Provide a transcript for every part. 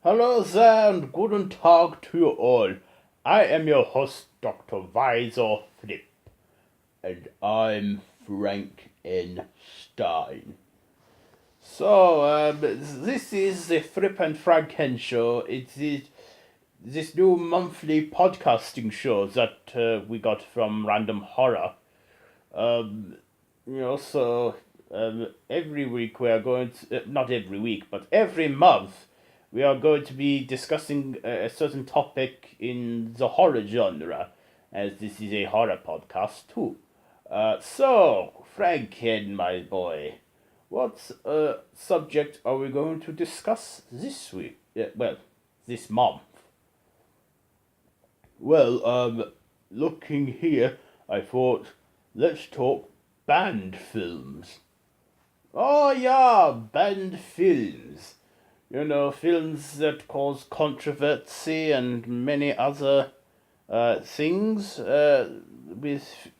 Hello there and guten Tag to you all. I am your host, Dr. Weiser Thrip, and I'm Frank N. Stein. This is the Thrip and Frank N. show. It's this new monthly podcasting show that we got from Random Horror. Um, every week we are going to, not every week, but every month we are going to be discussing a certain topic in the horror genre, as this is a horror podcast too. Franken, my boy, what subject are we going to discuss this week? This month. Looking here, I thought, let's talk banned films. Oh yeah, banned films. You know, films that cause controversy and many other things with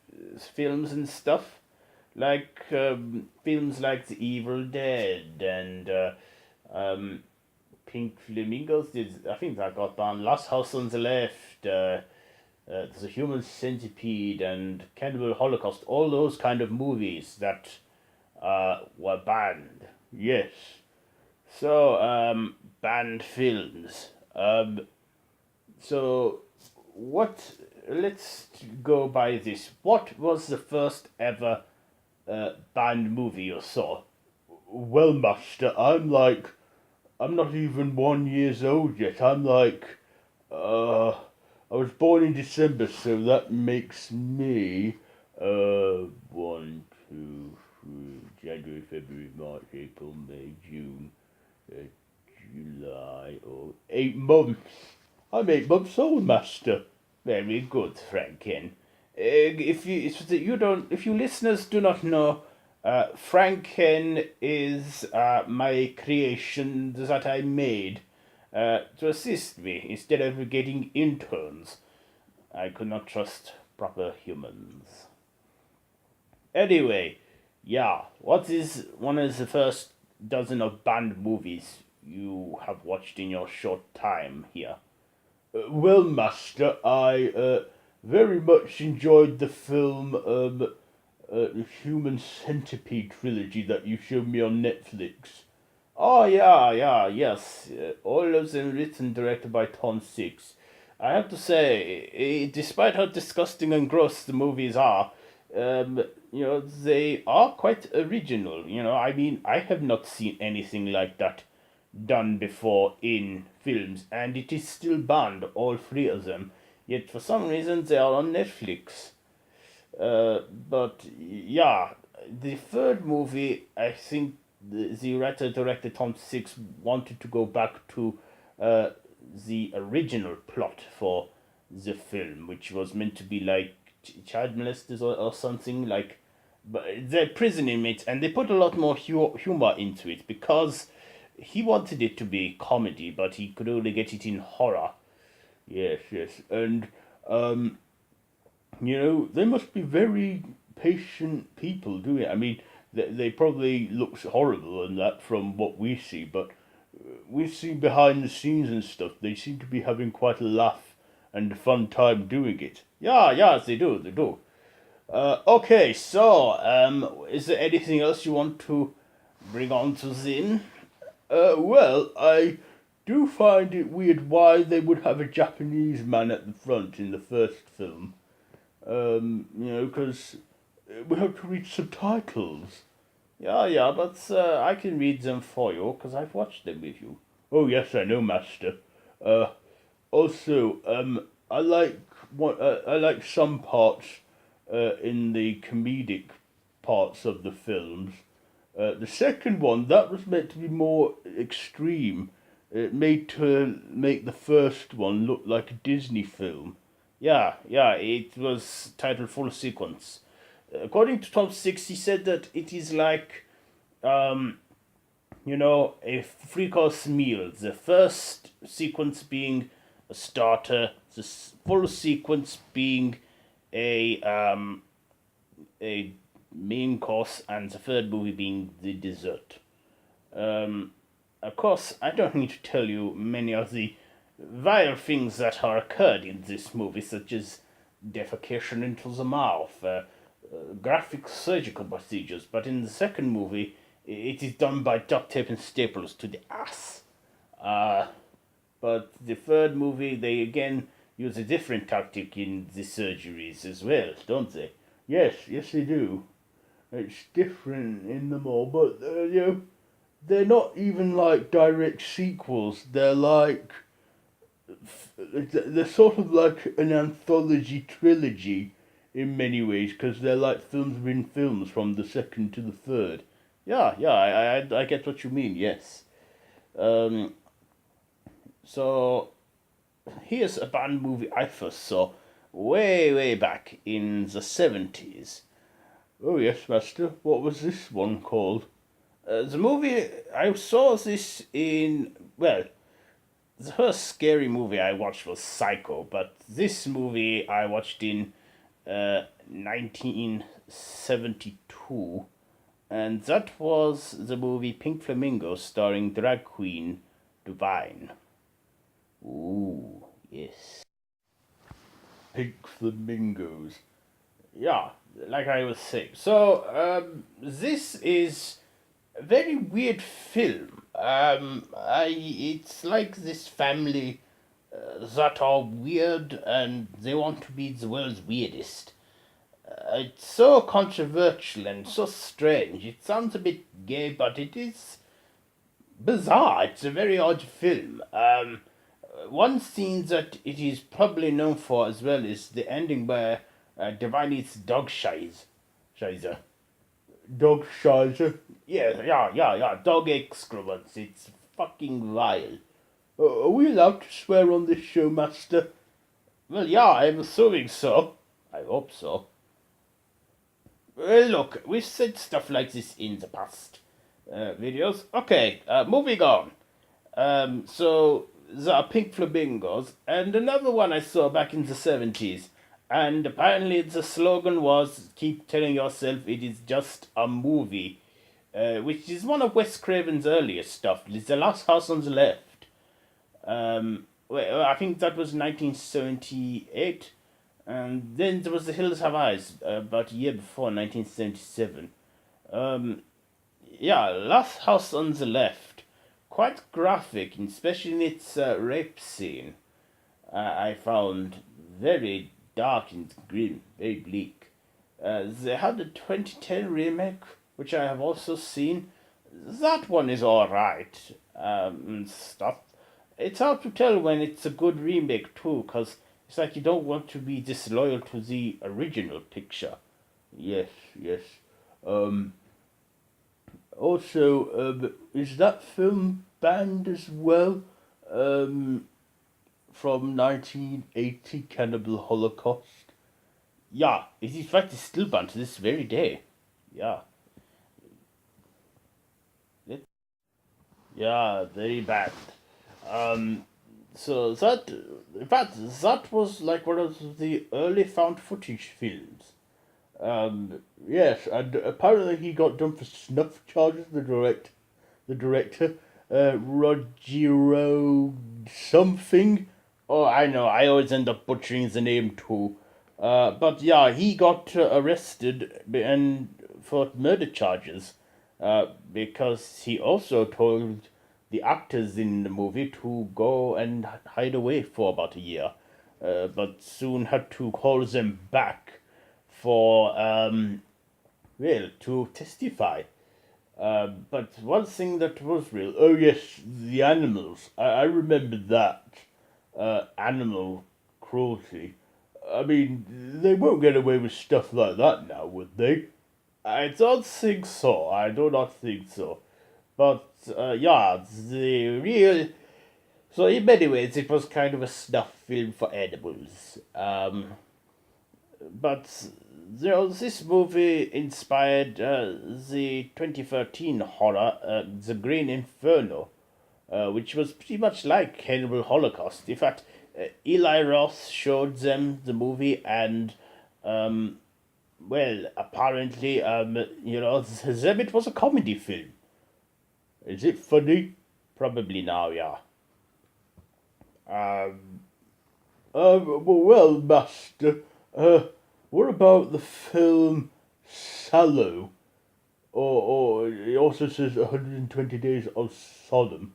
films and stuff. Like films like The Evil Dead and Pink Flamingos. I think that got banned. Last House on the Left, The Human Centipede and Cannibal Holocaust. All those kind of movies that were banned. Yes. Banned films. So, what? Let's go by this. What was the first ever banned movie you saw? Well, Master, I'm not even 1 year old yet. I was born in December, so that makes me, 1, 2, 3, January, February, March, April, May, June, July, 8 months. I'm 8 months old, Master. Very good, Franken. If you listeners do not know, Franken is my creation that I made to assist me instead of getting interns. I could not trust proper humans. Anyway, yeah, what is one of the first dozen of banned movies you have watched in your short time here? Well, Master, I very much enjoyed the film the Human Centipede trilogy that you showed me on Netflix. Oh yes. All of them written and directed by Tom Six. I have to say, despite how disgusting and gross the movies are, they are quite original. I mean, I have not seen anything like that done before in films, and it is still banned, all three of them. Yet for some reason they are on Netflix. But yeah, the third movie, I think the writer director Tom Six wanted to go back to the original plot for the film, which was meant to be like child molesters or something like, but they're prison inmates, and they put a lot more humor into it because he wanted it to be comedy, but he could only get it in horror. Yes, yes, and um, they must be very patient people doing it. I mean, they probably looks horrible and that from what we see, but we see behind the scenes and stuff. They seem to be having quite a laugh and a fun time doing it. Yeah, yeah, they do, they do. Okay, so is there anything else you want to bring on to Zin? Well, I do find it weird why they would have a Japanese man at the front in the first film. Because we have to read subtitles. Yeah, yeah, but I can read them for you because I've watched them with you. Oh yes, I know, Master. Uh, Also, I like some parts in the comedic parts of the films. The second one that was meant to be more extreme. It made to make the first one look like a Disney film. Yeah, yeah, it was titled Full Sequence. According to Top Six, he said that it is like um, a three course meal. The first sequence being a starter, the full sequence being a a main course, and the third movie being the dessert. Of course, I don't need to tell you many of the vile things that are occurred in this movie, such as defecation into the mouth, graphic surgical procedures. But in the second movie, it is done by duct tape and staples to the ass. Uh, but the third movie, they again use a different tactic in the surgeries as well, don't they? Yes, yes, they do. It's different in them all, but they're not even like direct sequels. They're sort of like an anthology trilogy in many ways because they're like films within films from the second to the third. Yeah, yeah, I get what you mean. Yes. Um, so here's a band movie I first saw way back in the 70s. Oh yes, Master. What was this one called? The movie I saw this in, well, the first scary movie I watched was Psycho, but this movie I watched in 1972, and that was the movie Pink Flamingo starring drag queen Divine. Ooh, yes. Pink Flamingos. Yeah, like I was saying. So, this is a very weird film. It's like this family that are weird and they want to be the world's weirdest. It's so controversial and so strange. It sounds a bit gay, but it is bizarre. It's a very odd film. One scene that it is probably known for as well is the ending where Divine eats dog shiz. Shizer. Dog shizer? Yeah, yeah, yeah, yeah. Dog excrements. It's fucking vile. Are we allowed to swear on this show, Master? Well, yeah, I'm assuming so. I hope so. Well, look, we've said stuff like this in the past videos. Okay, moving on. So there are Pink Flamingos, and another one I saw back in the 70s. And apparently the slogan was keep telling yourself it is just a movie, which is one of Wes Craven's earliest stuff. It's The Last House on the Left. Well, I think that was 1978. And then there was The Hills Have Eyes, about a year before, 1977. Um, yeah, Last House on the Left. Quite graphic, especially in its rape scene. I found very dark and grim, very bleak. They had a 2010 remake, which I have also seen. That one is alright, and stuff. It's hard to tell when it's a good remake too, because it's like you don't want to be disloyal to the original picture. Yes, yes. Um, Also, is that film banned as well? Um, from 1980, Cannibal Holocaust. Yeah, it is in fact is still banned to this very day. Yeah, it, yeah, very bad. Um, so that, in fact, that was like one of the early found footage films. Yes, and apparently he got done for snuff charges. The director, Rogero something. Oh, I know. I always end up butchering the name too. But yeah, he got arrested and for murder charges, because he also told the actors in the movie to go and hide away for about a year, but soon had to call them back for well, to testify. But one thing that was real, oh yes, the animals. I remember that. Animal cruelty. I mean, they won't get away with stuff like that now, would they? I don't think so. I do not think so. But, yeah, the real. So, in many ways, it was kind of a snuff film for animals. But this movie inspired the 2013 horror, The Green Inferno, which was pretty much like Cannibal Holocaust. In fact, Eli Roth showed them the movie, and well, apparently, them it was a comedy film. Is it funny? Probably now, yeah. Well, Master, what about the film Sallow? Or it also says 120 Days of Sodom.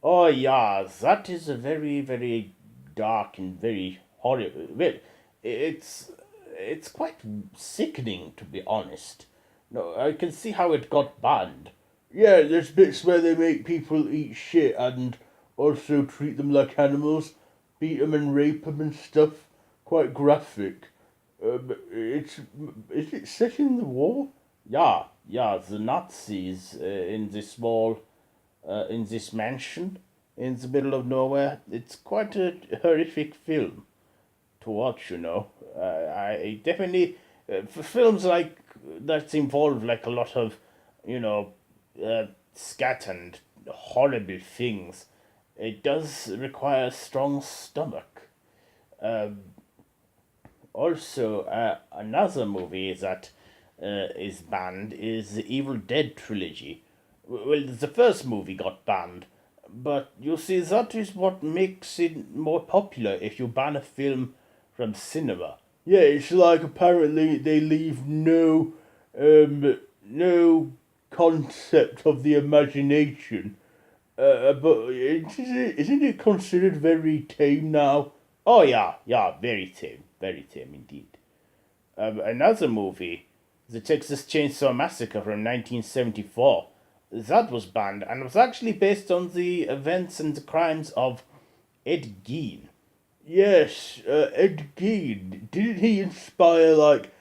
Oh, yeah, that is a very, very dark and very horrible. Well, it's it's quite sickening, to be honest. No, I can see how it got banned. Yeah, there's bits where they make people eat shit and also treat them like animals, beat them and rape them and stuff. Quite graphic. It's is it set in the war? Yeah, yeah. The Nazis in this small, in this mansion in the middle of nowhere. It's quite a horrific film to watch. I definitely for films like that involve like a lot of, you know, scat and horrible things. It does require a strong stomach. Um, Also, another movie that is banned is the Evil Dead trilogy. Well, the first movie got banned, but you see, that is what makes it more popular if you ban a film from cinema. Yeah, it's like apparently they leave no concept of the imagination. But isn't it considered very tame now? Oh yeah, yeah, very tame indeed. Another movie, The Texas Chainsaw Massacre from 1974, that was banned and was actually based on the events and the crimes of Ed Gein. Yes, Ed Gein. Didn't he inspire, like,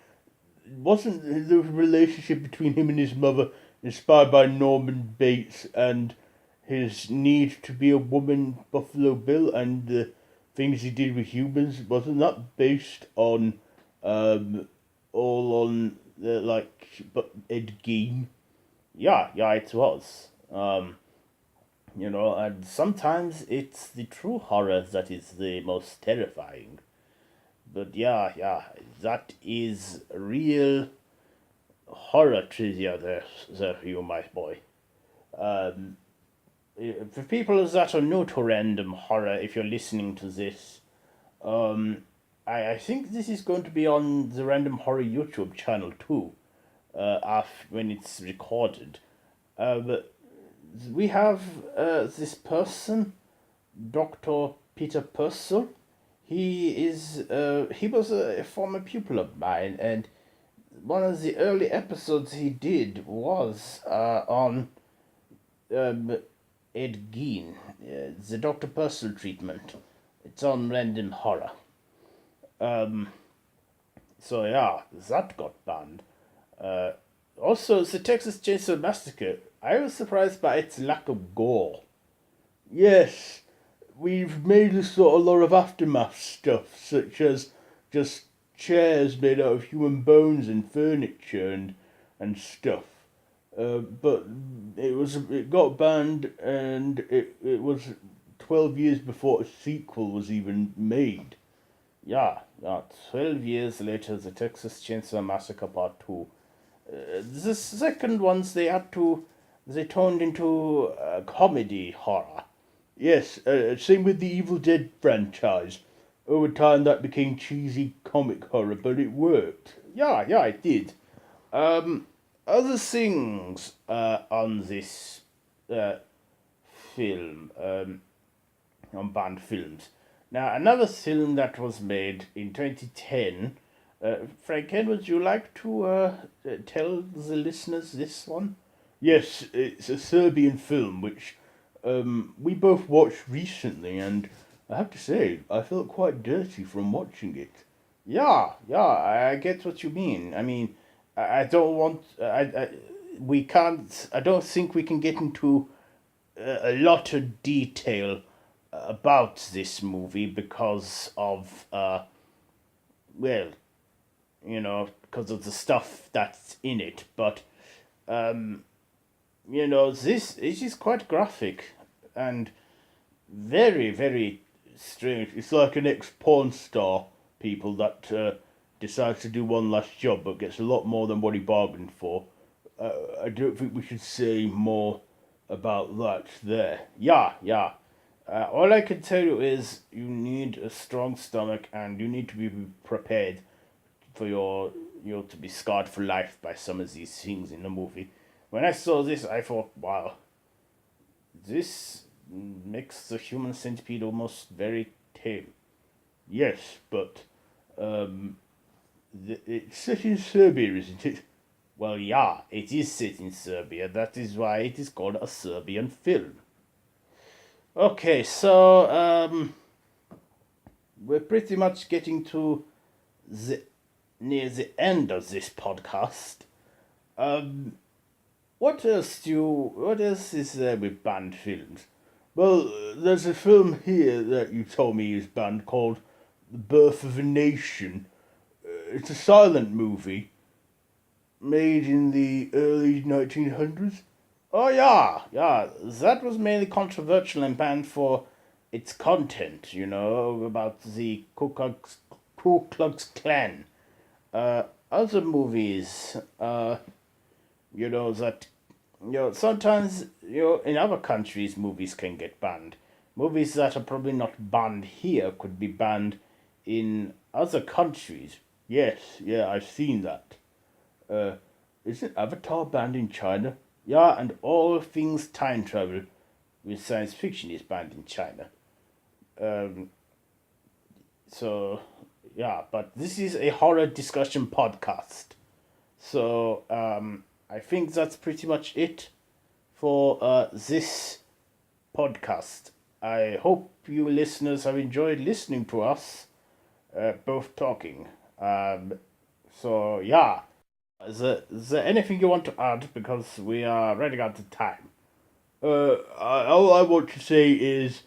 wasn't the relationship between him and his mother inspired by Norman Bates and his need to be a woman, Buffalo Bill, and the things he did with humans? Wasn't that based on, all on the, like, but Ed Gein? Yeah, yeah, it was. And sometimes it's the true horror that is the most terrifying. But yeah, yeah, that is real horror trivia there, you, my boy. Um, for people that are new to random horror, if you're listening to this, um, I think this is going to be on the Random Horror YouTube channel too, when it's recorded. But we have this person, Dr. Peter Purcell. He was a former pupil of mine, and one of the early episodes he did was on um, Ed Gein, the Dr. Purcell treatment. It's on Random Horror. Um, so yeah, that got banned. Uh, Also, the Texas Chainsaw Massacre. I was surprised by its lack of gore. Yes, we've made a sort of lot of aftermath stuff, such as just chairs made out of human bones and furniture and stuff. But it got banned, and it was 12 years before a sequel was even made. Yeah, 12 years later, the Texas Chainsaw Massacre Part 2. The second ones they turned into comedy horror. Yes, same with the Evil Dead franchise. Over time, that became cheesy comic horror, but it worked. Yeah, it did. Um, Other things on this uh, film, on banned films. Now, another film that was made in 2010. Franken, would you like to tell the listeners this one? Yes, it's a Serbian film which we both watched recently, and I have to say, I felt quite dirty from watching it. Yeah, I get what you mean. I mean, I don't want, we can't, I don't think we can get into a lot of detail about this movie because of, well, because of the stuff that's in it. But this it is quite graphic and very, very strange. It's like an ex-porn star, people that decides to do one last job but gets a lot more than what he bargained for. I don't think we should say more about that there. Yeah. All I can tell you is you need a strong stomach and you need to be prepared for your to be scarred for life by some of these things in the movie. When I saw this, I thought, wow, this makes the human centipede almost very tame. Yes, but it's set in Serbia, isn't it? Well, yeah, it is set in Serbia. That is why it is called a Serbian film. Okay, so we're pretty much getting to the near the end of this podcast. Um, what else is there with banned films? Well, there's a film here that you told me is banned called The Birth of a Nation. It's a silent movie made in the early 1900s. Oh yeah, that was mainly controversial and banned for its content, about the Ku Klux Klan. Other movies, that sometimes in other countries movies can get banned. Movies that are probably not banned here could be banned in other countries. Yes, yeah, I've seen that. Uh, isn't Avatar banned in China? Yeah, and all things time travel with science fiction is banned in China. Um, so yeah, but this is a horror discussion podcast. So I think that's pretty much it for this podcast. I hope you listeners have enjoyed listening to us both talking. So yeah, is there anything you want to add? Because we are running out of time. All I want to say is,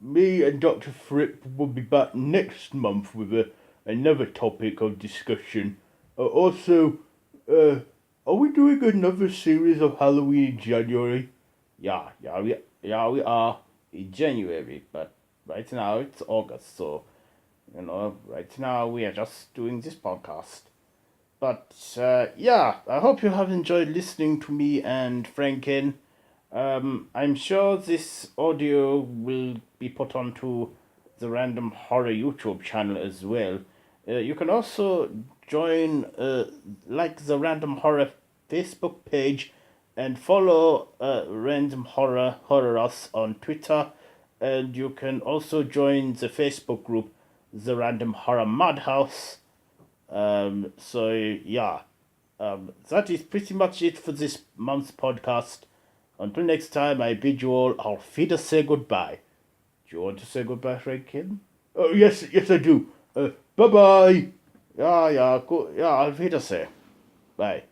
me and Dr. Thrip will be back next month with another topic of discussion. Also, are we doing another series of Halloween in January? We are in January, but right now it's August, so right now we are just doing this podcast. But I hope you have enjoyed listening to me and Franken. I'm sure this audio will be put onto the Random Horror YouTube channel as well. You can also join, like the Random Horror Facebook page and follow Random Horror Us on Twitter. And you can also join the Facebook group, the Random Horror Madhouse. That is pretty much it for this month's podcast. Until next time, I bid you all auf Wiedersehen goodbye. Do you want to say goodbye, Franklin? Oh, yes, I do. Bye-bye. Auf Wiedersehen. Bye.